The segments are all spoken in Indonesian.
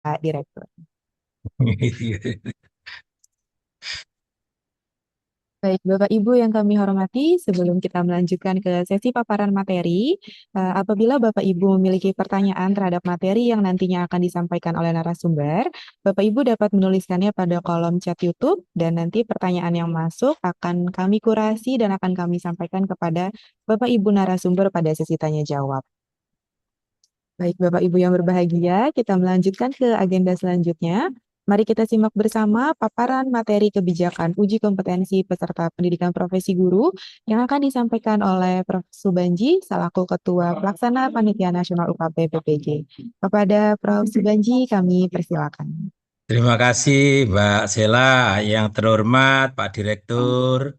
Pak Direktur. Baik, Bapak Ibu yang kami hormati, sebelum kita melanjutkan ke sesi paparan materi, apabila Bapak Ibu memiliki pertanyaan terhadap materi yang nantinya akan disampaikan oleh narasumber, Bapak Ibu dapat menuliskannya pada kolom chat YouTube dan nanti pertanyaan yang masuk akan kami kurasi dan akan kami sampaikan kepada Bapak Ibu narasumber pada sesi tanya jawab. Baik, Bapak Ibu yang berbahagia, kita melanjutkan ke agenda selanjutnya. Mari kita simak bersama paparan materi kebijakan uji kompetensi peserta pendidikan profesi guru yang akan disampaikan oleh Prof. Subanji selaku Ketua Pelaksana Panitia Nasional UKP PPG. Kepada Prof. Subanji, kami persilakan. Terima kasih Mbak Sela, yang terhormat Pak Direktur,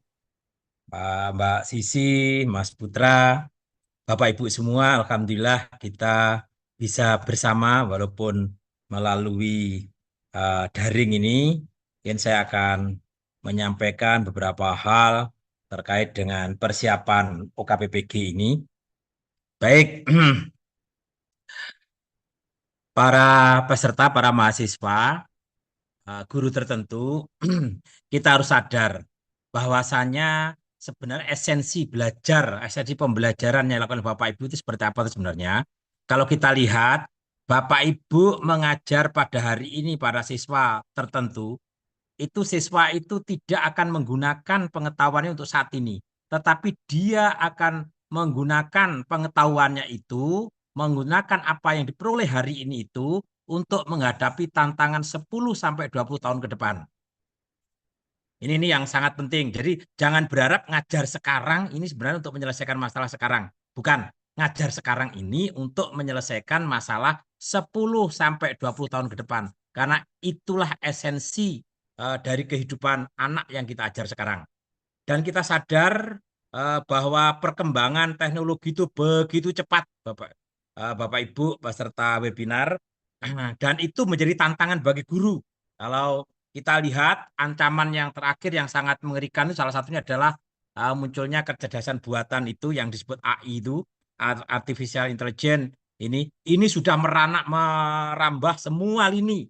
Mbak Sisi, Mas Putra, Bapak Ibu semua. Alhamdulillah kita bisa bersama walaupun melalui daring ini. Mungkin saya akan menyampaikan beberapa hal terkait dengan persiapan OKPPG ini. Baik, para peserta, para mahasiswa, guru tertentu, kita harus sadar bahwasannya sebenarnya esensi pembelajaran yang dilakukan oleh Bapak Ibu itu seperti apa itu sebenarnya. Kalau kita lihat, Bapak Ibu mengajar pada hari ini para siswa tertentu, itu siswa itu tidak akan menggunakan pengetahuannya untuk saat ini, tetapi dia akan menggunakan pengetahuannya itu, menggunakan apa yang diperoleh hari ini itu untuk menghadapi tantangan 10 sampai 20 tahun ke depan. Ini yang sangat penting. Jadi jangan berharap ngajar sekarang ini sebenarnya untuk menyelesaikan masalah sekarang. Bukan. Ngajar sekarang ini untuk menyelesaikan masalah 10 sampai 20 tahun ke depan. Karena itulah esensi dari kehidupan anak yang kita ajar sekarang. Dan kita sadar bahwa perkembangan teknologi itu begitu cepat, Bapak Ibu peserta webinar, dan itu menjadi tantangan bagi guru. Kalau kita lihat ancaman yang terakhir yang sangat mengerikan itu salah satunya adalah munculnya kecerdasan buatan itu yang disebut AI itu, artificial intelligence. Ini sudah merambah semua lini,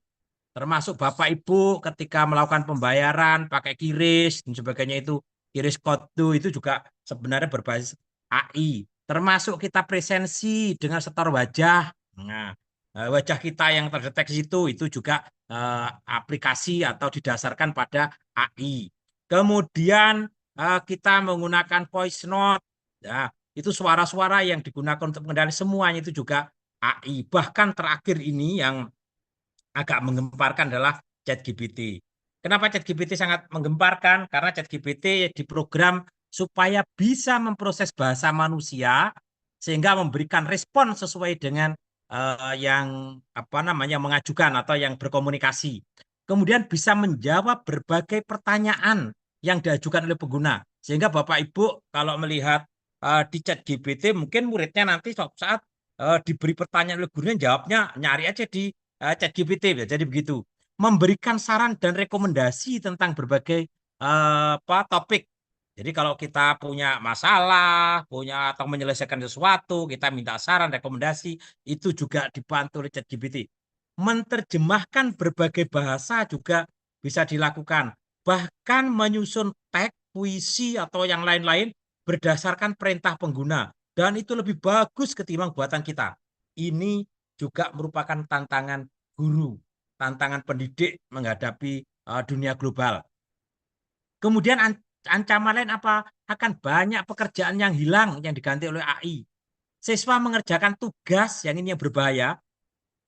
termasuk Bapak Ibu ketika melakukan pembayaran pakai QRIS dan sebagainya itu, QRIS kode itu juga sebenarnya berbasis AI. Termasuk kita presensi dengan setor wajah. Nah, wajah kita yang terdeteksi itu juga aplikasi atau didasarkan pada AI. Kemudian kita menggunakan voice note, ya, itu suara-suara yang digunakan untuk mengendalikan semuanya itu juga AI. Bahkan terakhir ini yang agak menggemparkan adalah ChatGPT. Kenapa ChatGPT sangat menggemparkan? Karena ChatGPT diprogram supaya bisa memproses bahasa manusia sehingga memberikan respon sesuai dengan yang mengajukan atau yang berkomunikasi. Kemudian bisa menjawab berbagai pertanyaan yang diajukan oleh pengguna. Sehingga Bapak Ibu kalau melihat di ChatGPT mungkin muridnya nanti suatu saat diberi pertanyaan oleh gurunya jawabnya nyari aja di ChatGPT, jadi begitu. Memberikan saran dan rekomendasi tentang berbagai topik. Jadi kalau kita punya masalah, atau menyelesaikan sesuatu, kita minta saran, rekomendasi, itu juga dibantu oleh ChatGPT. Menerjemahkan berbagai bahasa juga bisa dilakukan. Bahkan menyusun teks, puisi, atau yang lain-lain berdasarkan perintah pengguna. Dan itu lebih bagus ketimbang buatan kita. Ini juga merupakan tantangan guru, tantangan pendidik menghadapi dunia global. Kemudian ancaman lain apa? Akan banyak pekerjaan yang hilang yang diganti oleh AI. Siswa mengerjakan tugas yang berbahaya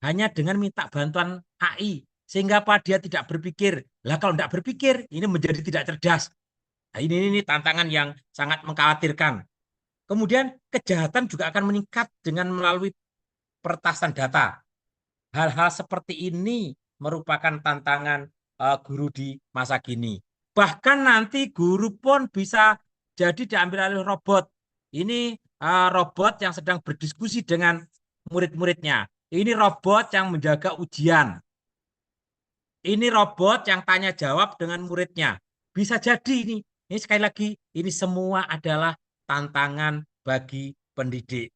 hanya dengan minta bantuan AI. Sehingga apa? Dia tidak berpikir. Lah kalau tidak berpikir, ini menjadi tidak cerdas. Nah, ini tantangan yang sangat mengkhawatirkan. Kemudian kejahatan juga akan meningkat dengan melalui peretasan data. Hal-hal seperti ini merupakan tantangan guru di masa kini. Bahkan nanti guru pun bisa jadi diambil alih robot. Ini robot yang sedang berdiskusi dengan murid-muridnya. Ini robot yang menjaga ujian. Ini robot yang tanya jawab dengan muridnya. Bisa jadi ini. Ini sekali lagi, ini semua adalah tantangan bagi pendidik.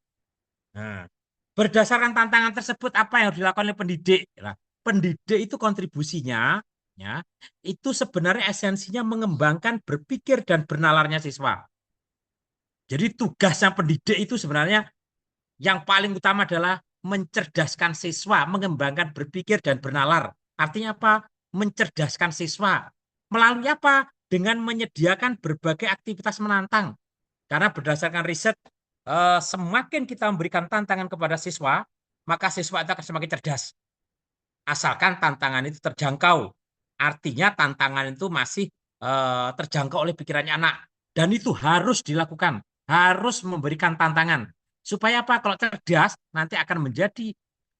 Nah, berdasarkan tantangan tersebut, apa yang harus dilakukan oleh pendidik? Nah, pendidik itu kontribusinya ya, itu sebenarnya esensinya mengembangkan berpikir dan bernalarnya siswa. Jadi tugasnya pendidik itu sebenarnya yang paling utama adalah mencerdaskan siswa, mengembangkan berpikir dan bernalar. Artinya apa? Mencerdaskan siswa. Melalui apa? Dengan menyediakan berbagai aktivitas menantang. Karena berdasarkan riset, semakin kita memberikan tantangan kepada siswa, maka siswa itu akan semakin cerdas. Asalkan tantangan itu terjangkau. Artinya tantangan itu masih terjangkau oleh pikirannya anak. Dan itu harus dilakukan. Harus memberikan tantangan. Supaya apa? Kalau cerdas, nanti akan menjadi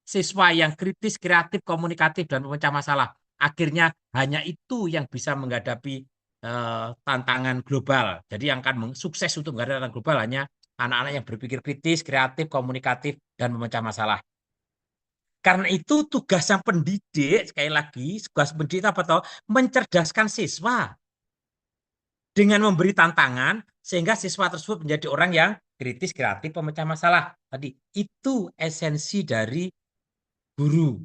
siswa yang kritis, kreatif, komunikatif, dan pemecah masalah. Akhirnya hanya itu yang bisa menghadapi tantangan global. Jadi yang akan sukses untuk menghadapi tantangan global hanya anak-anak yang berpikir kritis, kreatif, komunikatif, dan memecah masalah. Karena itu tugas yang pendidik, sekali lagi, tugas pendidik apa toh? Mencerdaskan siswa dengan memberi tantangan sehingga siswa tersebut menjadi orang yang kritis, kreatif, pemecah masalah. Tadi itu esensi dari guru,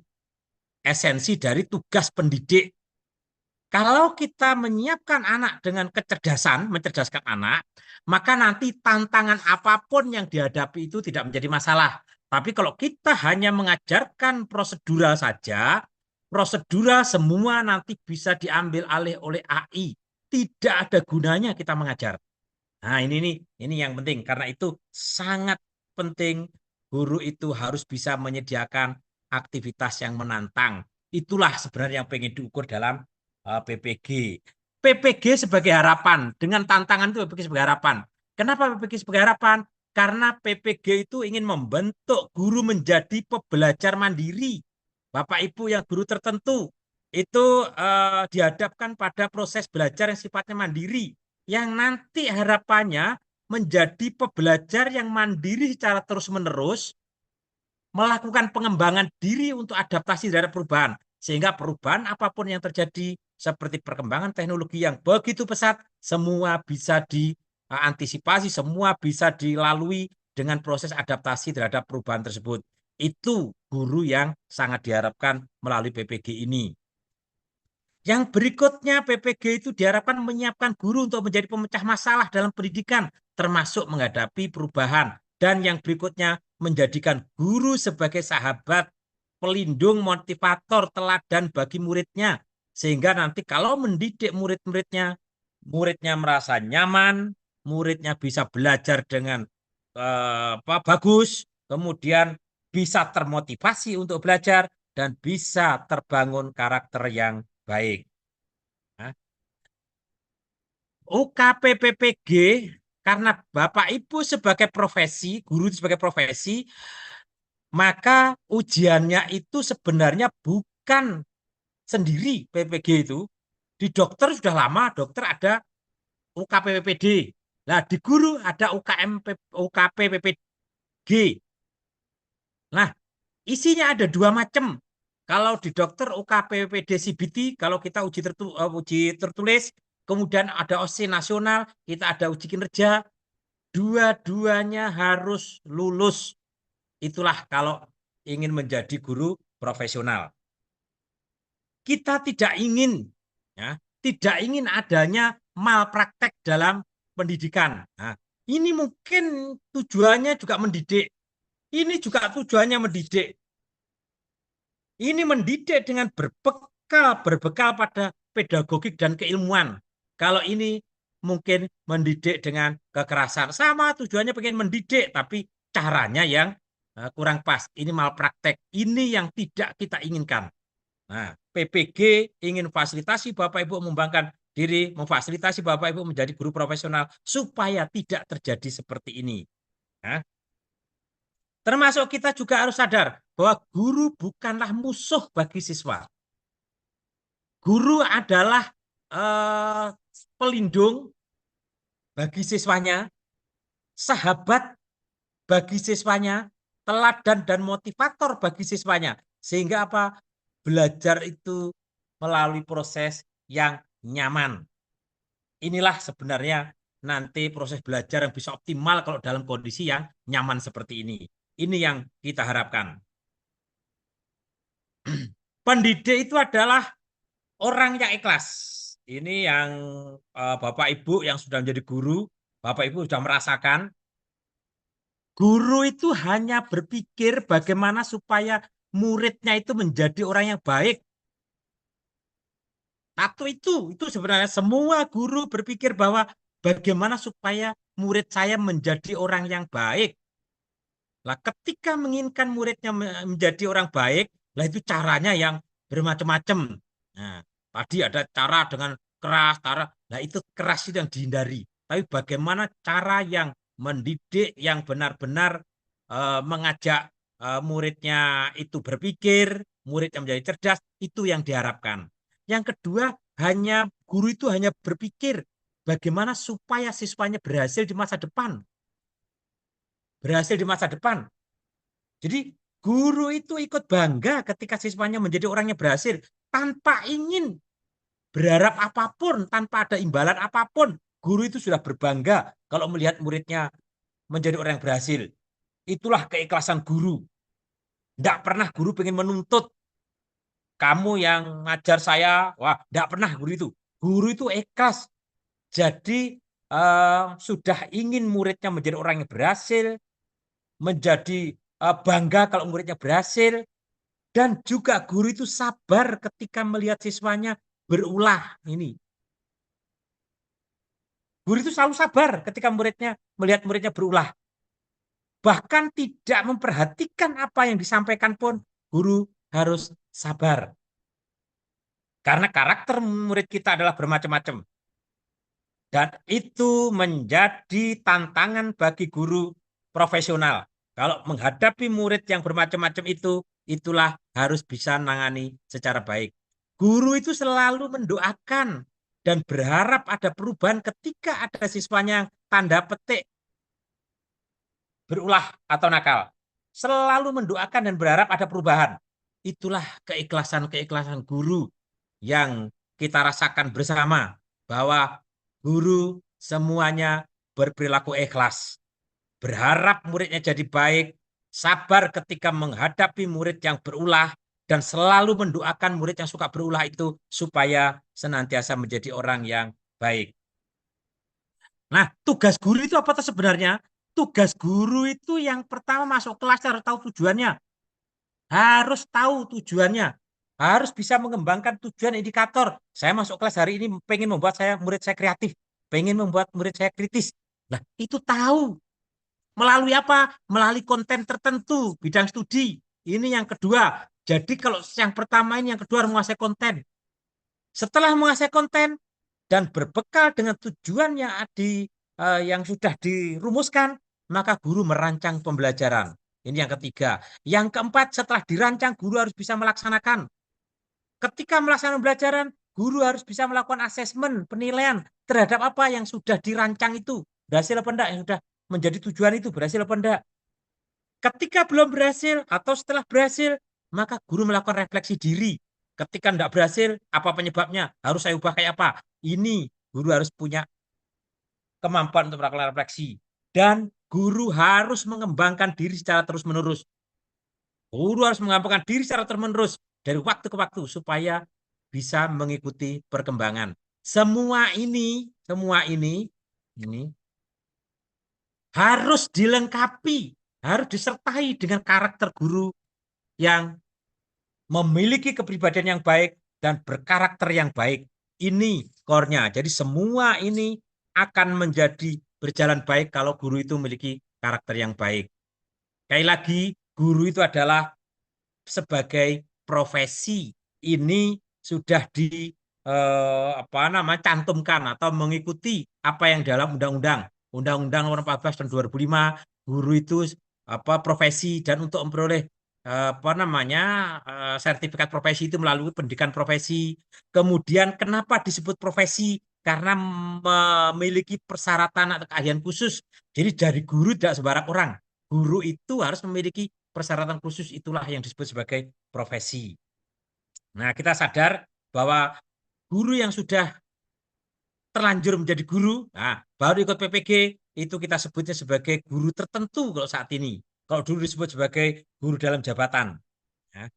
esensi dari tugas pendidik. Kalau kita menyiapkan anak dengan kecerdasan, mencerdaskan anak, maka nanti tantangan apapun yang dihadapi itu tidak menjadi masalah. Tapi kalau kita hanya mengajarkan prosedural saja, prosedural semua nanti bisa diambil alih oleh AI. Tidak ada gunanya kita mengajar. Nah, ini yang penting. Karena itu sangat penting guru itu harus bisa menyediakan aktivitas yang menantang. Itulah sebenarnya yang pengen diukur dalam PPG. PPG sebagai harapan, dengan tantangan itu PPG sebagai harapan. Kenapa PPG sebagai harapan? Karena PPG itu ingin membentuk guru menjadi pembelajar mandiri. Bapak Ibu yang guru tertentu itu dihadapkan pada proses belajar yang sifatnya mandiri, yang nanti harapannya menjadi pembelajar yang mandiri secara terus-menerus, melakukan pengembangan diri untuk adaptasi terhadap perubahan. Sehingga perubahan apapun yang terjadi, seperti perkembangan teknologi yang begitu pesat, semua bisa diantisipasi, semua bisa dilalui dengan proses adaptasi terhadap perubahan tersebut. Itu guru yang sangat diharapkan melalui PPG ini. Yang berikutnya, PPG itu diharapkan menyiapkan guru untuk menjadi pemecah masalah dalam pendidikan, termasuk menghadapi perubahan. Dan yang berikutnya, menjadikan guru sebagai sahabat, pelindung, motivator, teladan bagi muridnya. Sehingga nanti kalau mendidik murid-muridnya, muridnya merasa nyaman, muridnya bisa belajar dengan bagus, kemudian bisa termotivasi untuk belajar, dan bisa terbangun karakter yang baik. Nah, UKPPPG, karena Bapak Ibu sebagai profesi, guru sebagai profesi, maka ujiannya itu sebenarnya bukan sendiri PPG itu. Di dokter sudah lama, dokter ada UKPPD. Nah, di guru ada UKPPG. Nah, isinya ada dua macam. Kalau di dokter UKPPD CBT, kalau kita uji tertulis, kemudian ada OSCE nasional, kita ada uji kinerja, dua-duanya harus lulus. Itulah kalau ingin menjadi guru profesional. Kita tidak ingin, ya, tidak ingin adanya malpraktek dalam pendidikan. Nah, ini mungkin tujuannya juga mendidik. Ini juga tujuannya mendidik. Ini mendidik dengan berbekal pada pedagogik dan keilmuan. Kalau ini mungkin mendidik dengan kekerasan. Sama tujuannya pengen mendidik, tapi caranya yang kurang pas. Ini malpraktek. Ini yang tidak kita inginkan. Nah, PPG ingin fasilitasi Bapak Ibu mengembangkan diri, memfasilitasi Bapak Ibu menjadi guru profesional supaya tidak terjadi seperti ini. Nah, termasuk kita juga harus sadar bahwa guru bukanlah musuh bagi siswa. Guru adalah pelindung bagi siswanya, sahabat bagi siswanya, teladan dan motivator bagi siswanya. Sehingga apa? Belajar itu melalui proses yang nyaman. Inilah sebenarnya nanti proses belajar yang bisa optimal kalau dalam kondisi yang nyaman seperti ini. Ini yang kita harapkan. Pendidik itu adalah orang yang ikhlas. Ini yang Bapak Ibu yang sudah menjadi guru, Bapak Ibu sudah merasakan, guru itu hanya berpikir bagaimana supaya muridnya itu menjadi orang yang baik. Satu itu sebenarnya semua guru berpikir bahwa bagaimana supaya murid saya menjadi orang yang baik. Lah, ketika menginginkan muridnya menjadi orang baik, lah itu caranya yang bermacam-macam. Nah, tadi ada cara dengan keras, cara, nah itu keras itu yang dihindari. Tapi bagaimana cara yang mendidik, yang benar-benar mengajak muridnya itu berpikir, muridnya menjadi cerdas, itu yang diharapkan. Yang kedua, guru itu hanya berpikir bagaimana supaya siswanya berhasil di masa depan. Berhasil di masa depan. Jadi guru itu ikut bangga ketika siswanya menjadi orang yang berhasil tanpa ingin berharap apapun, tanpa ada imbalan apapun. Guru itu sudah berbangga kalau melihat muridnya menjadi orang yang berhasil. Itulah keikhlasan guru. Tidak pernah guru pengen menuntut kamu yang ngajar saya. Wah, tidak pernah guru itu. Guru itu ikhlas. Jadi sudah ingin muridnya menjadi orang yang berhasil, menjadi bangga kalau muridnya berhasil, dan juga guru itu sabar ketika melihat siswanya berulah. Ini guru itu selalu sabar ketika melihat muridnya berulah. Bahkan tidak memperhatikan apa yang disampaikan pun guru harus sabar. Karena karakter murid kita adalah bermacam-macam. Dan itu menjadi tantangan bagi guru profesional. Kalau menghadapi murid yang bermacam-macam itu, itulah harus bisa menangani secara baik. Guru itu selalu mendoakan dan berharap ada perubahan ketika ada siswanya yang tanda petik berulah atau nakal. Selalu mendoakan dan berharap ada perubahan. Itulah keikhlasan-keikhlasan guru yang kita rasakan bersama bahwa guru semuanya berperilaku ikhlas, berharap muridnya jadi baik, sabar ketika menghadapi murid yang berulah, dan selalu mendoakan murid yang suka berulah itu supaya senantiasa menjadi orang yang baik. Nah, tugas guru itu apa sebenarnya? Tugas guru itu yang pertama masuk kelas harus tahu tujuannya. Harus tahu tujuannya. Harus bisa mengembangkan tujuan indikator. Saya masuk kelas hari ini pengen membuat murid saya kreatif. Pengen membuat murid saya kritis. Nah, itu tahu. Melalui apa? Melalui konten tertentu, bidang studi. Ini yang kedua. Jadi kalau yang pertama ini, yang kedua menguasai konten. Setelah menguasai konten dan berbekal dengan tujuan yang sudah dirumuskan, maka guru merancang pembelajaran. Ini yang ketiga. Yang keempat, setelah dirancang, guru harus bisa melaksanakan. Ketika melaksanakan pembelajaran, guru harus bisa melakukan asesmen, penilaian terhadap apa yang sudah dirancang itu. Berhasil apa enggak, yang sudah menjadi tujuan itu, berhasil apa enggak. Ketika belum berhasil atau setelah berhasil, maka guru melakukan refleksi diri. Ketika tidak berhasil, apa penyebabnya? Harus saya ubah kayak apa? Ini guru harus punya kemampuan untuk melakukan refleksi. Dan guru harus mengembangkan diri secara terus-menerus. Guru harus mengembangkan diri secara terus-menerus dari waktu ke waktu supaya bisa mengikuti perkembangan. Semua ini harus dilengkapi, harus disertai dengan karakter guru yang memiliki kepribadian yang baik dan berkarakter yang baik. Ini core-nya. Jadi semua ini akan menjadi berjalan baik kalau guru itu memiliki karakter yang baik. Sekali lagi, guru itu adalah sebagai profesi. Ini sudah cantumkan atau mengikuti apa yang dalam undang-undang. Undang-Undang Nomor 14 tahun 2005, guru itu profesi dan untuk memperoleh sertifikat profesi itu melalui pendidikan profesi. Kemudian kenapa disebut profesi? Karena memiliki persyaratan atau keahlian khusus. Jadi dari guru tidak sembarang orang. Guru itu harus memiliki persyaratan khusus, itulah yang disebut sebagai profesi. Nah, kita sadar bahwa guru yang sudah terlanjur menjadi guru, nah, baru ikut PPG, itu kita sebutnya sebagai guru tertentu kalau saat ini. Kalau dulu disebut sebagai guru dalam jabatan. Ya.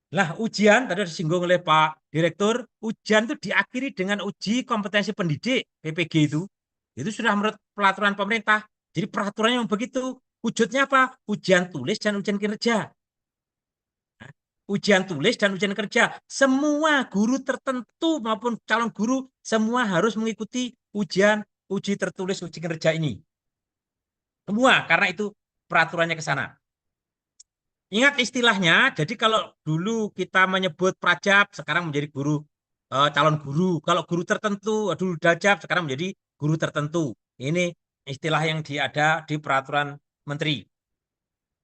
Lah, ujian tadi disinggung oleh Pak Direktur, ujian itu diakhiri dengan uji kompetensi pendidik PPG itu. Itu sudah menurut peraturan pemerintah. Jadi peraturannya yang begitu. Wujudnya apa? Ujian tulis dan ujian kinerja. Ujian tulis dan ujian kerja. Semua guru tertentu maupun calon guru semua harus mengikuti ujian uji tertulis uji kinerja ini. Semua karena itu peraturannya ke sana. Ingat istilahnya, jadi kalau dulu kita menyebut prajab, sekarang menjadi guru calon guru. Kalau guru tertentu, dulu dajab, sekarang menjadi guru tertentu. Ini istilah yang ada di peraturan menteri.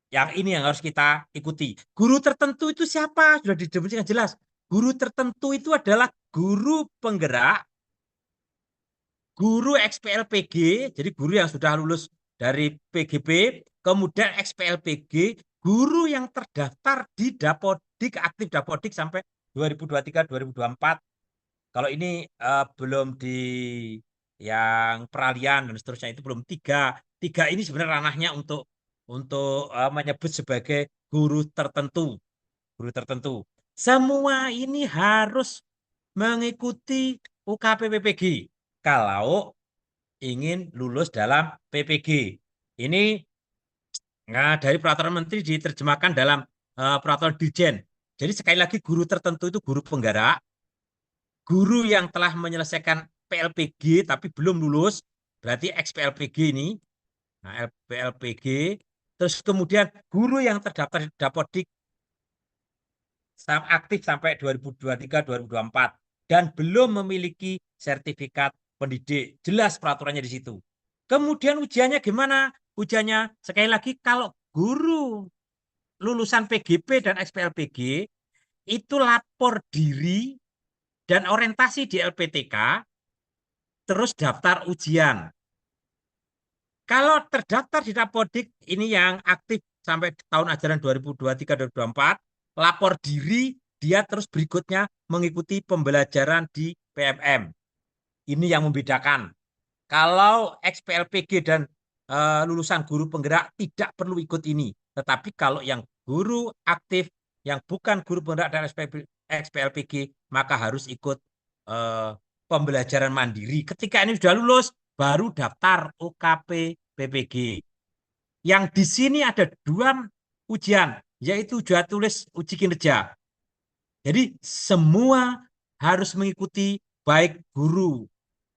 Yang ini yang harus kita ikuti. Guru tertentu itu siapa? Sudah didefinisikan jelas. Guru tertentu itu adalah guru penggerak, guru XPLPG, jadi guru yang sudah lulus dari PGB, kemudian XPLPG, guru yang terdaftar di Dapodik, aktif Dapodik sampai 2023-2024. Kalau ini belum di yang peralihan dan seterusnya itu belum tiga. Tiga ini sebenarnya ranahnya untuk menyebut sebagai guru tertentu, guru tertentu. Semua ini harus mengikuti UKP PPG kalau ingin lulus dalam PPG. Ini dari peraturan menteri diterjemahkan dalam peraturan Dirjen. Jadi sekali lagi guru tertentu itu guru penggerak, guru yang telah menyelesaikan PLPG tapi belum lulus, berarti XPLPG ini, nah PLPG, terus kemudian guru yang terdaftar di Dapodik aktif sampai 2023-2024 dan belum memiliki sertifikat pendidik. Jelas peraturannya di situ. Kemudian ujiannya gimana? Ujiannya sekali lagi kalau guru lulusan PGP dan XPLPG itu lapor diri dan orientasi di LPTK terus daftar ujian. Kalau terdaftar di Dapodik ini yang aktif sampai tahun ajaran 2023-2024, lapor diri dia terus berikutnya mengikuti pembelajaran di PMM. Ini yang membedakan. Kalau XPLPG dan lulusan guru penggerak tidak perlu ikut ini. Tetapi kalau yang guru aktif, yang bukan guru penggerak dan XPLPG, maka harus ikut eh, pembelajaran mandiri. Ketika ini sudah lulus, baru daftar UKP PPG. Yang di sini ada dua ujian, yaitu ujian tulis uji kinerja. Jadi semua harus mengikuti baik guru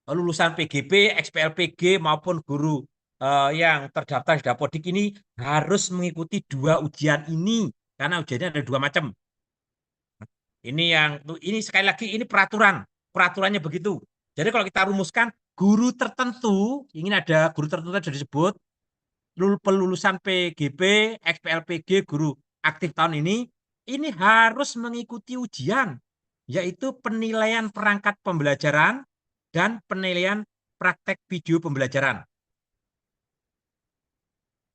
lulusan PGP, XPLPG maupun guru yang terdaftar di Dapodik ini harus mengikuti dua ujian ini karena ujiannya ada dua macam. Ini sekali lagi ini peraturannya begitu. Jadi kalau kita rumuskan guru tertentu, ingin ada guru tertentu sudah disebut pelulusan PGB, XPLPG, guru aktif tahun ini harus mengikuti ujian, yaitu penilaian perangkat pembelajaran dan penilaian praktek video pembelajaran.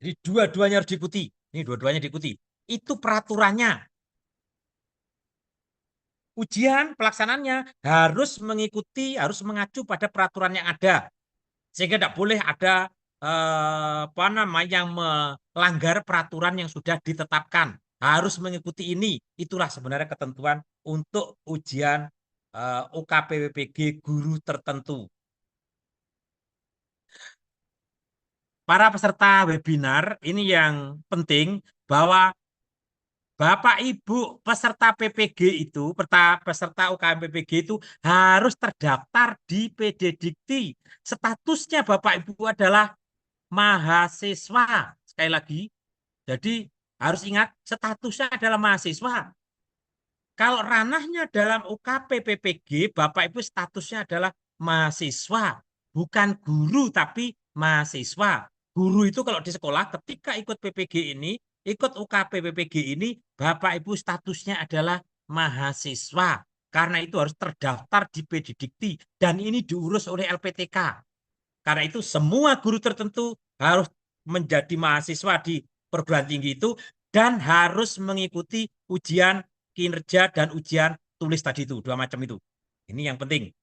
Jadi dua-duanya harus diikuti. Ini dua-duanya diikuti. Itu peraturannya. Ujian pelaksanaannya harus mengikuti, harus mengacu pada peraturan yang ada. Sehingga tidak boleh ada apa namanya yang melanggar peraturan yang sudah ditetapkan. Harus mengikuti ini. Itulah sebenarnya ketentuan untuk ujian UKPWPG guru tertentu. Para peserta webinar ini yang penting bahwa Bapak Ibu peserta PPG itu, peserta UKM PPG itu harus terdaftar di PD Dikti. Statusnya Bapak Ibu adalah mahasiswa. Sekali lagi, jadi harus ingat statusnya adalah mahasiswa. Kalau ranahnya dalam UKP PPG, Bapak Ibu statusnya adalah mahasiswa, bukan guru tapi mahasiswa. Guru itu kalau di sekolah ketika ikut PPG ini, ikut UKP PPG ini, Bapak Ibu statusnya adalah mahasiswa. Karena itu harus terdaftar di PDDikti dan ini diurus oleh LPTK. Karena itu semua guru tertentu harus menjadi mahasiswa di perguruan tinggi itu dan harus mengikuti ujian kinerja dan ujian tulis tadi itu, dua macam itu. Ini yang penting.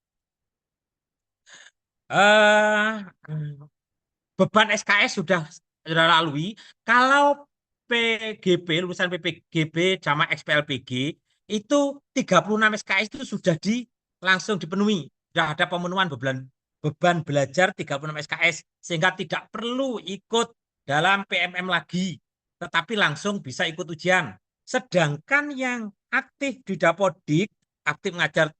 Beban SKS sudah lalui. Kalau PGB, lulusan PPGB sama XPLPG, itu 36 SKS itu sudah langsung dipenuhi. Sudah ada pemenuhan beban belajar 36 SKS sehingga tidak perlu ikut dalam PMM lagi, tetapi langsung bisa ikut ujian. Sedangkan yang aktif di Dapodik, aktif mengajar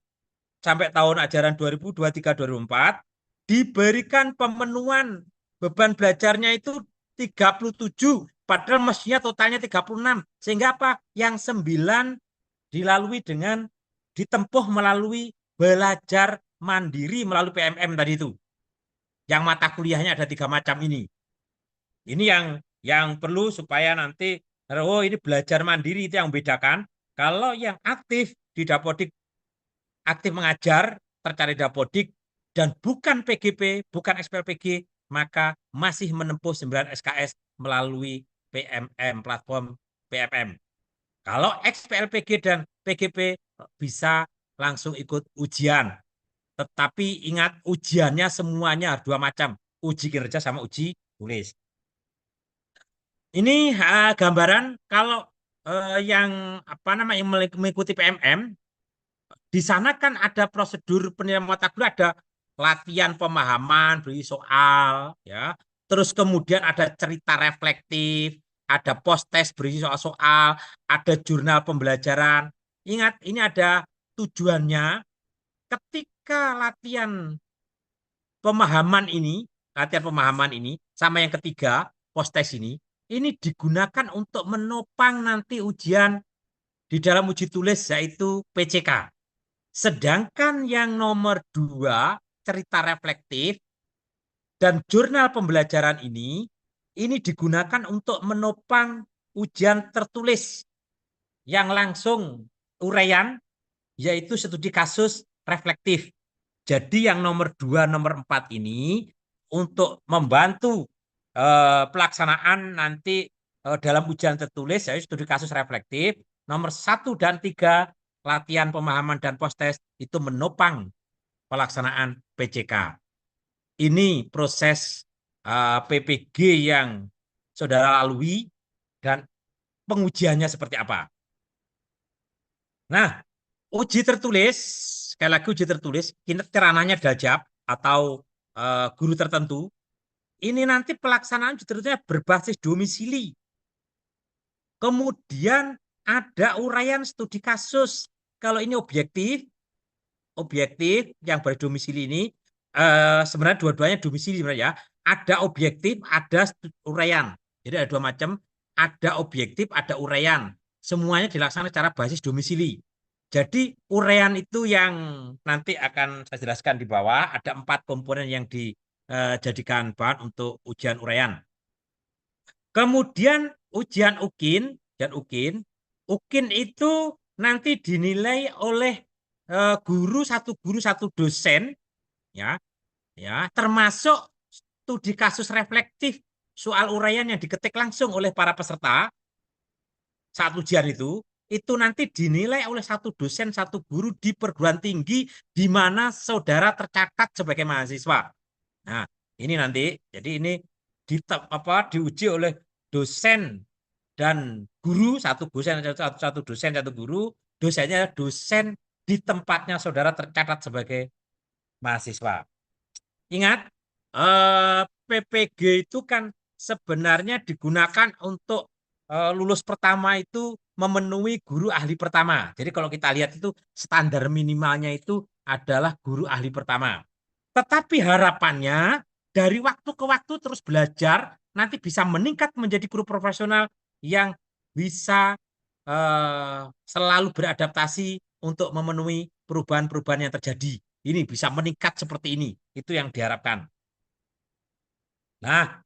sampai tahun ajaran 2023-2024, diberikan pemenuhan beban belajarnya itu 37, padahal mestinya totalnya 36. Sehingga apa? Yang 9 dilalui dengan ditempuh melalui belajar mandiri melalui PMM tadi itu. Yang mata kuliahnya ada 3 macam ini. Ini yang perlu supaya nanti, oh ini belajar mandiri itu yang membedakan. Kalau yang aktif di Dapodik, aktif mengajar, tercari Dapodik, dan bukan PGP, bukan XPLPG, maka masih menempuh 9 SKS melalui PMM, platform PMM. Kalau XPLPG dan PGP bisa langsung ikut ujian. Tetapi ingat ujiannya semuanya 2 macam. Uji kinerja sama uji tulis. Ini gambaran kalau yang apa namanya mengikuti PMM, di sana kan ada prosedur penilaian mata kuliah, ada latihan pemahaman, beri soal, ya. Terus kemudian ada cerita reflektif, ada post test berisi soal-soal, ada jurnal pembelajaran. Ingat, ini ada tujuannya ketika latihan pemahaman ini sama yang ketiga, post test ini digunakan untuk menopang nanti ujian di dalam uji tulis yaitu PCK. Sedangkan yang nomor 2, cerita reflektif dan jurnal pembelajaran ini digunakan untuk menopang ujian tertulis yang langsung uraian, yaitu studi kasus reflektif. Jadi yang nomor 2, nomor 4 ini untuk membantu pelaksanaan nanti dalam ujian tertulis, yaitu studi kasus reflektif. Nomor 1 dan 3, latihan pemahaman dan post test itu menopang pelaksanaan PCK. Ini proses PPG yang saudara lalui dan pengujiannya seperti apa. Nah, uji tertulis, sekali lagi uji tertulis, ini ranahnya Dajab atau guru tertentu. Ini nanti pelaksanaan uji tertulisnya berbasis domisili. Kemudian ada uraian studi kasus. Kalau ini objektif yang berdomisili ini sebenarnya dua-duanya domisili sebenarnya ya. Ada objektif, ada uraian. Jadi ada 2 macam, ada objektif, ada uraian. Semuanya dilaksanakan secara basis domisili. Jadi uraian itu yang nanti akan saya jelaskan di bawah. Ada 4 komponen yang dijadikan bahan untuk ujian uraian. Kemudian ujian UKIN dan UKIN itu nanti dinilai oleh guru satu dosen, ya, termasuk studi kasus reflektif soal uraian yang diketik langsung oleh para peserta saat ujian itu nanti dinilai oleh satu dosen, satu guru di perguruan tinggi di mana saudara tercatat sebagai mahasiswa. Nah, ini nanti, jadi ini diuji oleh dosen dan guru, satu dosen, satu guru, dosennya dosen di tempatnya saudara tercatat sebagai mahasiswa. Ingat, PPG itu kan sebenarnya digunakan untuk lulus pertama itu memenuhi guru ahli pertama. Jadi kalau kita lihat itu standar minimalnya itu adalah guru ahli pertama. Tetapi harapannya dari waktu ke waktu terus belajar, nanti bisa meningkat menjadi guru profesional yang bisa selalu beradaptasi untuk memenuhi perubahan-perubahan yang terjadi. Ini bisa meningkat seperti ini. Itu yang diharapkan. Nah,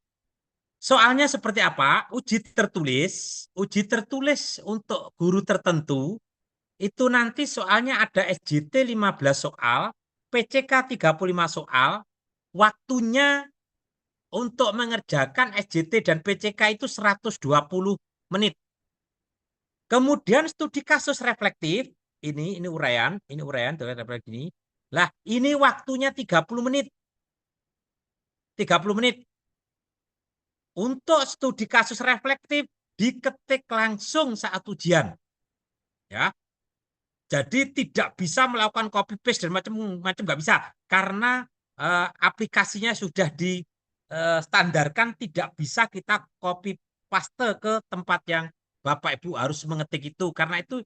soalnya seperti apa? Uji tertulis untuk guru tertentu, itu nanti soalnya ada SJT 15 soal, PCK 35 soal, waktunya untuk mengerjakan SJT dan PCK itu 120 menit. Kemudian studi kasus reflektif, ini uraian reflektif ini. Lah, ini waktunya 30 menit. 30 menit. Untuk studi kasus reflektif diketik langsung saat ujian. Ya. Jadi tidak bisa melakukan copy paste dan macam-macam nggak bisa karena aplikasinya sudah distandarkan tidak bisa kita copy paste ke tempat yang Bapak Ibu harus mengetik itu. Karena itu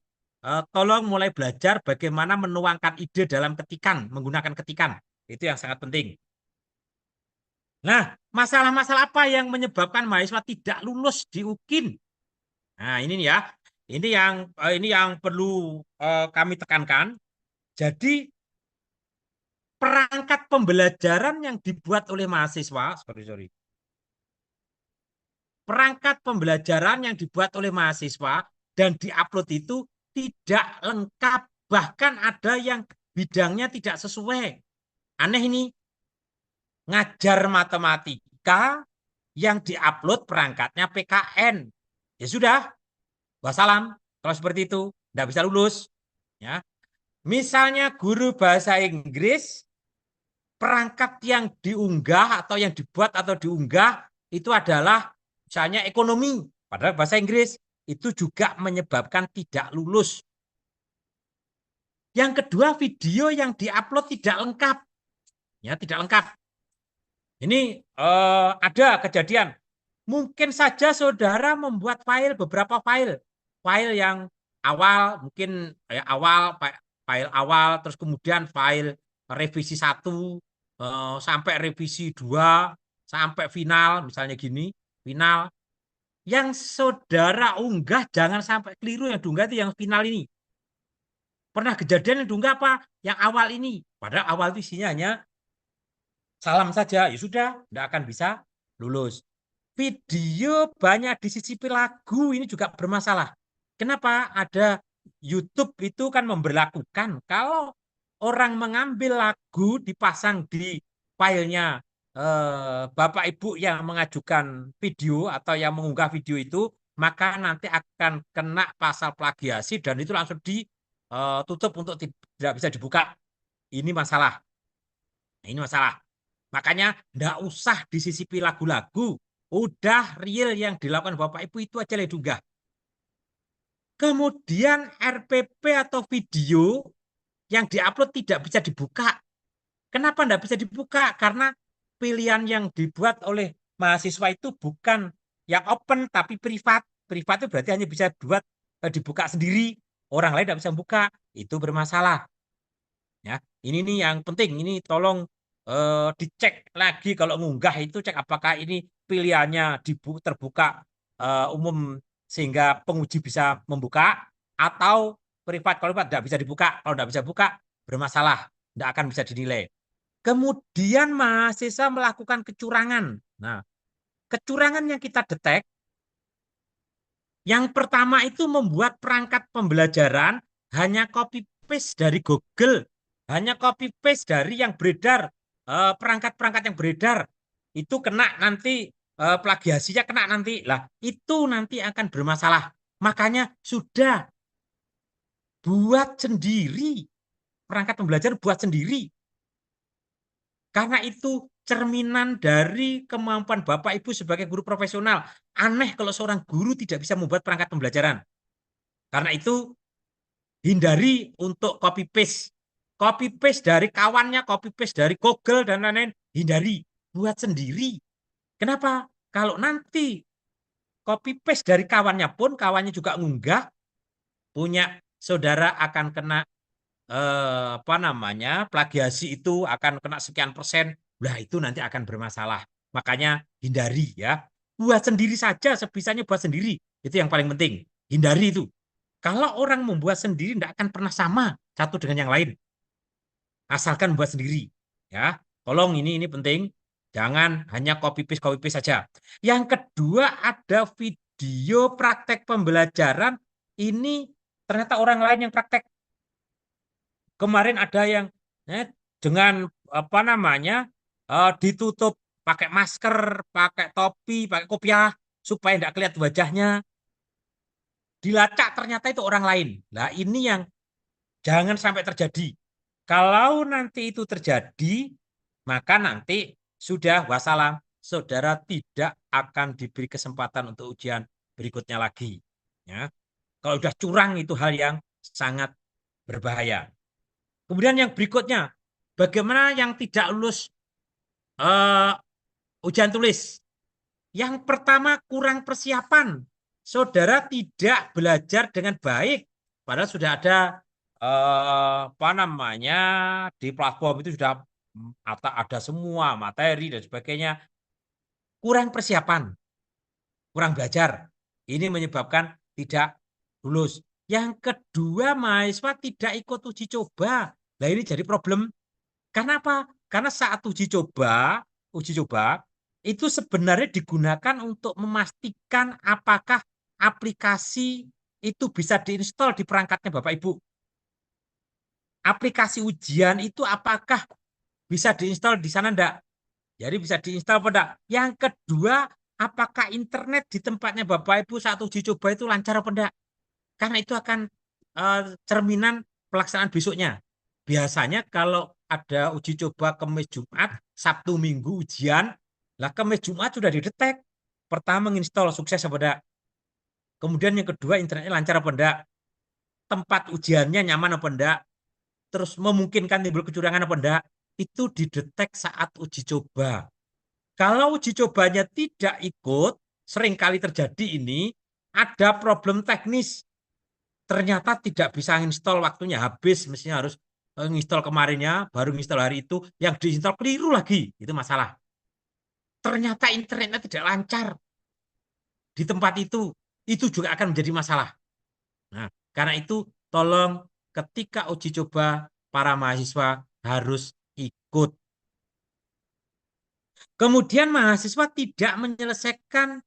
tolong mulai belajar bagaimana menuangkan ide dalam ketikan, menggunakan ketikan. Itu yang sangat penting. Nah, masalah-masalah apa yang menyebabkan mahasiswa tidak lulus di UKIN? Nah, ini nih ya. Ini yang perlu kami tekankan. Jadi perangkat pembelajaran yang dibuat oleh mahasiswa, sorry, perangkat pembelajaran yang dibuat oleh mahasiswa dan diupload itu tidak lengkap, bahkan ada yang bidangnya tidak sesuai. Aneh ini, ngajar matematika yang diupload perangkatnya PKN. Ya sudah, wassalam. Kalau seperti itu, tidak bisa lulus. Ya. Misalnya guru bahasa Inggris, perangkat yang diunggah atau yang dibuat atau diunggah itu adalah misalnya ekonomi, padahal bahasa Inggris itu juga menyebabkan tidak lulus. Yang kedua, video yang diupload tidak lengkap, ya tidak lengkap. Ini ada kejadian. Mungkin saja saudara membuat beberapa file yang awal, mungkin file awal, terus kemudian file revisi 1 sampai revisi 2 sampai final, misalnya gini, final. Yang saudara unggah jangan sampai keliru yang diunggah itu yang final ini. Pernah kejadian yang diunggah apa? Yang awal ini. Padahal awal itu isinya hanya salam saja, ya sudah, tidak akan bisa lulus. Video banyak disisipi lagu ini juga bermasalah. Kenapa? Ada YouTube itu kan memberlakukan kalau orang mengambil lagu dipasang di filenya Bapak Ibu yang mengajukan video atau yang mengunggah video itu, maka nanti akan kena pasal plagiasi dan itu langsung ditutup untuk tidak bisa dibuka. Ini masalah. Ini masalah. Makanya enggak usah disisipi lagu-lagu. Udah real yang dilakukan Bapak Ibu itu aja diunggah. Kemudian RPP atau video yang diupload tidak bisa dibuka. Kenapa enggak bisa dibuka? Karena pilihan yang dibuat oleh mahasiswa itu bukan yang open tapi privat. Privat itu berarti hanya bisa dibuka sendiri. Orang lain tidak bisa buka. Itu bermasalah. Ya, ini nih yang penting. Ini tolong dicek lagi kalau ngunggah itu cek apakah ini pilihannya terbuka umum sehingga penguji bisa membuka atau privat. Kalau privat tidak bisa dibuka, kalau tidak bisa buka bermasalah, tidak akan bisa dinilai. Kemudian mahasiswa melakukan kecurangan. Nah, kecurangan yang kita detek, yang pertama itu membuat perangkat pembelajaran hanya copy paste dari Google, hanya copy paste dari yang beredar, perangkat-perangkat yang beredar. Itu kena nanti plagiasinya kena nanti. Lah, itu nanti akan bermasalah. Makanya sudah buat sendiri. Perangkat pembelajaran buat sendiri. Karena itu cerminan dari kemampuan Bapak Ibu sebagai guru profesional. Aneh kalau seorang guru tidak bisa membuat perangkat pembelajaran. Karena itu hindari untuk copy paste. Copy paste dari kawannya, copy paste dari Google dan lain-lain, hindari. Buat sendiri. Kenapa? Kalau nanti copy paste dari kawannya pun, kawannya juga ngunggah, punya saudara akan kena apa namanya plagiasi itu akan kena sekian persen. Lah itu nanti akan bermasalah. Makanya hindari ya. Buat sendiri saja, sebisanya buat sendiri. Itu yang paling penting. Hindari itu. Kalau orang membuat sendiri tidak akan pernah sama satu dengan yang lain. Asalkan buat sendiri. Ya, tolong ini penting. Jangan hanya copy paste saja. Yang kedua ada video praktek pembelajaran. Ini ternyata orang lain yang praktek. Kemarin ada yang dengan apa namanya ditutup pakai masker, pakai topi, pakai kopiah supaya tidak kelihatan wajahnya. Dilacak ternyata itu orang lain. Nah ini yang jangan sampai terjadi. Kalau nanti itu terjadi, maka nanti sudah wassalam, saudara tidak akan diberi kesempatan untuk ujian berikutnya lagi. Ya. Kalau sudah curang itu hal yang sangat berbahaya. Kemudian yang berikutnya, bagaimana yang tidak lulus eh, ujian tulis? Yang pertama, kurang persiapan. Saudara tidak belajar dengan baik, padahal sudah ada apa namanya di platform itu sudah ada semua materi dan sebagainya. Kurang persiapan, kurang belajar. Ini menyebabkan tidak lulus. Yang kedua, mahasiswa tidak ikut uji coba. Nah, ini jadi problem. Karena apa? Karena saat uji coba itu sebenarnya digunakan untuk memastikan apakah aplikasi itu bisa diinstal di perangkatnya Bapak Ibu. Aplikasi ujian itu apakah bisa diinstal di sana enggak? Jadi bisa diinstal apa enggak? Yang kedua, apakah internet di tempatnya Bapak Ibu saat uji coba itu lancar apa enggak? Karena itu akan cerminan pelaksanaan besoknya. Biasanya kalau ada uji coba Kamis Jumat, Sabtu Minggu ujian, lah Kamis Jumat sudah didetek. Pertama menginstal sukses apa enggak? Kemudian yang kedua internetnya lancar apa enggak? Tempat ujiannya nyaman apa enggak? Terus memungkinkan timbul kecurangan apa enggak? Itu didetek saat uji coba. Kalau uji cobanya tidak ikut, seringkali terjadi ini, ada problem teknis. Ternyata tidak bisa install, waktunya habis, mestinya harus install kemarinnya, baru install hari itu, yang diinstal keliru lagi, itu masalah. Ternyata internetnya tidak lancar di tempat itu juga akan menjadi masalah. Nah, karena itu tolong ketika uji coba para mahasiswa harus ikut. Kemudian mahasiswa tidak menyelesaikan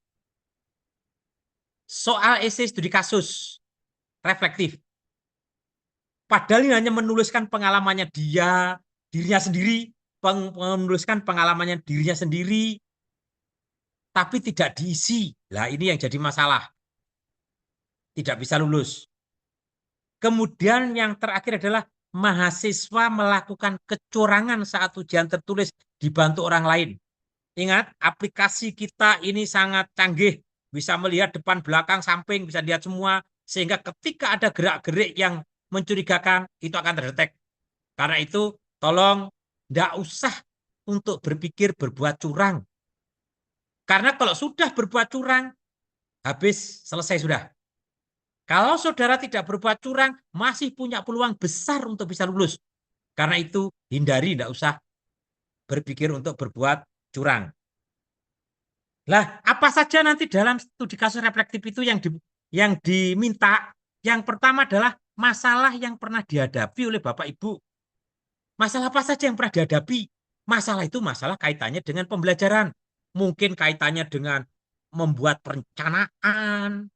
soal esai studi kasus reflektif. Padahal ini hanya menuliskan pengalamannya dia, dirinya sendiri, menuliskan pengalamannya dirinya sendiri, tapi tidak diisi. Nah, ini yang jadi masalah. Tidak bisa lulus. Kemudian yang terakhir adalah mahasiswa melakukan kecurangan saat ujian tertulis dibantu orang lain. Ingat, aplikasi kita ini sangat canggih, bisa melihat depan, belakang, samping, bisa lihat semua, sehingga ketika ada gerak-gerik yang mencurigakan, itu akan terdetek. Karena itu, tolong tidak usah untuk berpikir berbuat curang. Karena kalau sudah berbuat curang, habis, selesai sudah. Kalau saudara tidak berbuat curang, masih punya peluang besar untuk bisa lulus. Karena itu, hindari, tidak usah berpikir untuk berbuat curang. Lah, apa saja nanti dalam studi kasus reflektif itu yang diminta? Yang pertama adalah masalah yang pernah dihadapi oleh Bapak Ibu. Masalah apa saja yang pernah dihadapi? Masalah itu masalah kaitannya dengan pembelajaran. Mungkin kaitannya dengan membuat perencanaan,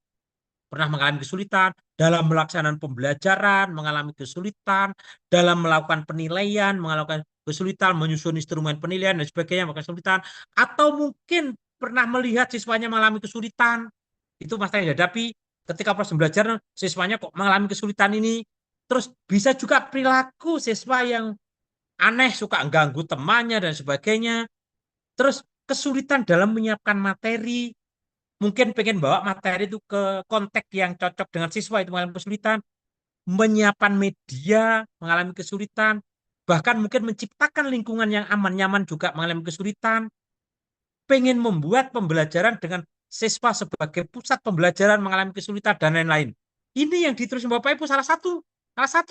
pernah mengalami kesulitan, dalam melaksanakan pembelajaran, mengalami kesulitan, dalam melakukan penilaian, mengalami kesulitan, menyusun instrumen penilaian, dan sebagainya, mengalami kesulitan, atau mungkin pernah melihat siswanya mengalami kesulitan, itu masalah yang dihadapi ketika proses belajar, siswanya kok mengalami kesulitan ini, terus bisa juga perilaku siswa yang aneh, suka ganggu temannya, dan sebagainya, terus kesulitan dalam menyiapkan materi, mungkin pengen bawa materi itu ke konteks yang cocok dengan siswa itu mengalami kesulitan, menyiapkan media mengalami kesulitan, bahkan mungkin menciptakan lingkungan yang aman nyaman juga mengalami kesulitan, pengen membuat pembelajaran dengan siswa sebagai pusat pembelajaran mengalami kesulitan dan lain-lain. Ini yang ditulis Bapak Ibu salah satu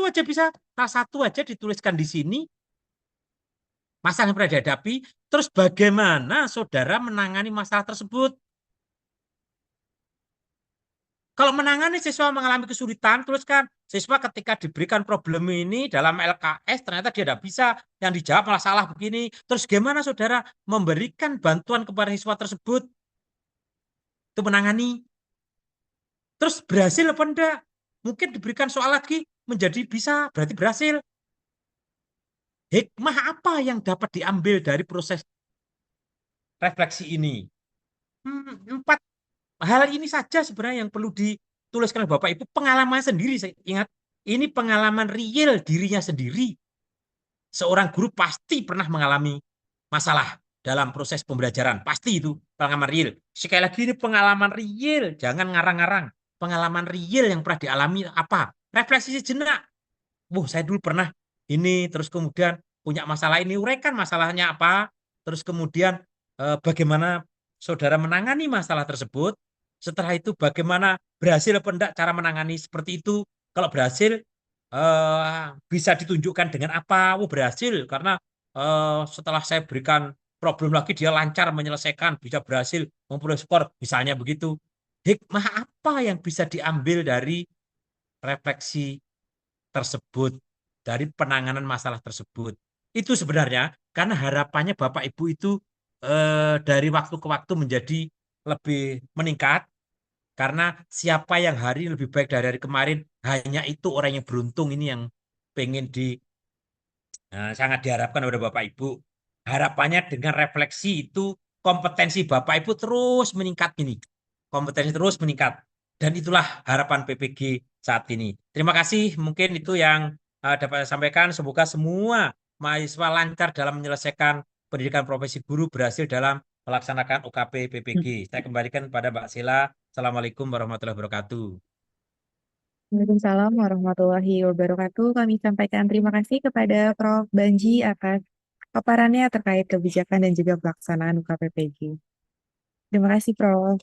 aja bisa, salah satu aja dituliskan di sini masalah yang pernah dihadapi, terus bagaimana saudara menangani masalah tersebut. Kalau menangani siswa mengalami kesulitan, terus kan siswa ketika diberikan problem ini dalam LKS, ternyata dia tidak bisa, yang dijawab malah salah begini. Terus gimana saudara memberikan bantuan kepada siswa tersebut? Itu menangani. Terus berhasil apa enggak? Mungkin diberikan soal lagi, menjadi bisa, berarti berhasil. Hikmah apa yang dapat diambil dari proses refleksi ini? Empat hal ini saja sebenarnya yang perlu dituliskan oleh Bapak Ibu, pengalaman sendiri. Saya ingat, ini pengalaman real dirinya sendiri. Seorang guru pasti pernah mengalami masalah dalam proses pembelajaran. Pasti itu pengalaman real. Sekali lagi ini pengalaman real, jangan ngarang-ngarang. Pengalaman real yang pernah dialami apa? Refleksi sejenak. Saya dulu pernah ini, terus kemudian punya masalah ini, uraikan masalahnya apa, terus kemudian bagaimana saudara menangani masalah tersebut. Setelah itu bagaimana berhasil apa enggak cara menangani seperti itu. Kalau berhasil bisa ditunjukkan dengan apa? Berhasil karena setelah saya berikan problem lagi dia lancar menyelesaikan, bisa berhasil memperoleh skor, misalnya begitu. Hikmah apa yang bisa diambil dari refleksi tersebut, dari penanganan masalah tersebut? Itu sebenarnya karena harapannya Bapak Ibu itu dari waktu ke waktu menjadi lebih meningkat, karena siapa yang hari ini lebih baik dari hari kemarin, hanya itu orang yang beruntung ini yang pengen sangat diharapkan oleh Bapak Ibu. Harapannya dengan refleksi itu kompetensi Bapak Ibu terus meningkat ini. Kompetensi terus meningkat. Dan itulah harapan PPG saat ini. Terima kasih. Mungkin itu yang dapat saya sampaikan. Semoga semua mahasiswa lancar dalam menyelesaikan pendidikan profesi guru, berhasil dalam melaksanakan UKP PPG. Saya kembalikan kepada Mbak Sila. Assalamualaikum warahmatullahi wabarakatuh. Waalaikumsalam warahmatullahi wabarakatuh. Kami sampaikan terima kasih kepada Prof. Banji atas paparannya terkait kebijakan dan juga pelaksanaan UKPPG. Terima kasih, Prof.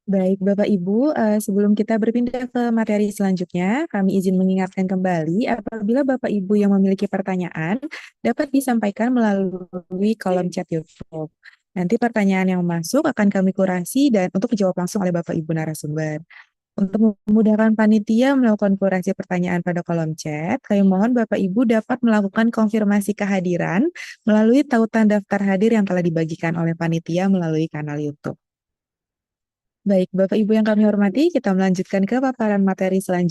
Baik, Bapak Ibu, sebelum kita berpindah ke materi selanjutnya, kami izin mengingatkan kembali apabila Bapak Ibu yang memiliki pertanyaan dapat disampaikan melalui kolom chat YouTube. Nanti pertanyaan yang masuk akan kami kurasi dan untuk dijawab langsung oleh Bapak Ibu narasumber. Untuk memudahkan panitia melakukan kurasi pertanyaan pada kolom chat, kami mohon Bapak Ibu dapat melakukan konfirmasi kehadiran melalui tautan daftar hadir yang telah dibagikan oleh panitia melalui kanal YouTube. Baik, Bapak Ibu yang kami hormati, kita melanjutkan ke paparan materi selanjutnya.